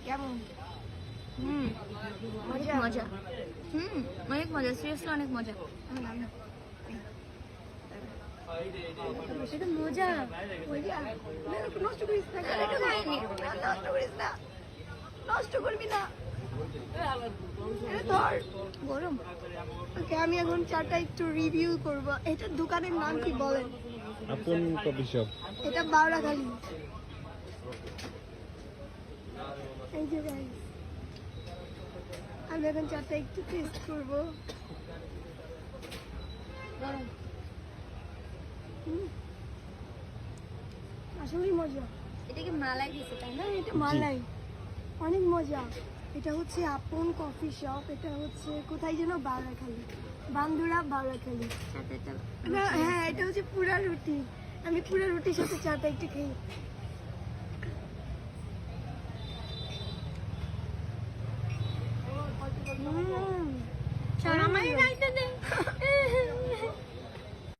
কেমন? অনেক মজা। অনেক মজা, সিরিয়াসলি অনেক মজা। সেটা মজা। নষ্ট করিস না, নষ্ট করিস না, নষ্ট করবি না। ধর গরম। ওকে, আমি এখন চাটা একটু রিভিউ করব। এটার দোকানের নাম কি বলেন? আপন কফি শপ। এটা বাউড়াখালী। এই যে guys, আমি এখন চাটা একটু টেস্ট করব। আসলেই মজা। এটা কি মালাই দিছে তাই না? এটা মালাই, অনেক মজা। এটা হচ্ছে আপন কফি শপ। এটা হচ্ছে কোথায় যেন, বাউড়াখালী, বান্দুরা বাউড়াখালী। হ্যাঁ, এটা হচ্ছে পুরা রুটি। আমি পুরা রুটির সাথে চাটা একটু খাই। আমার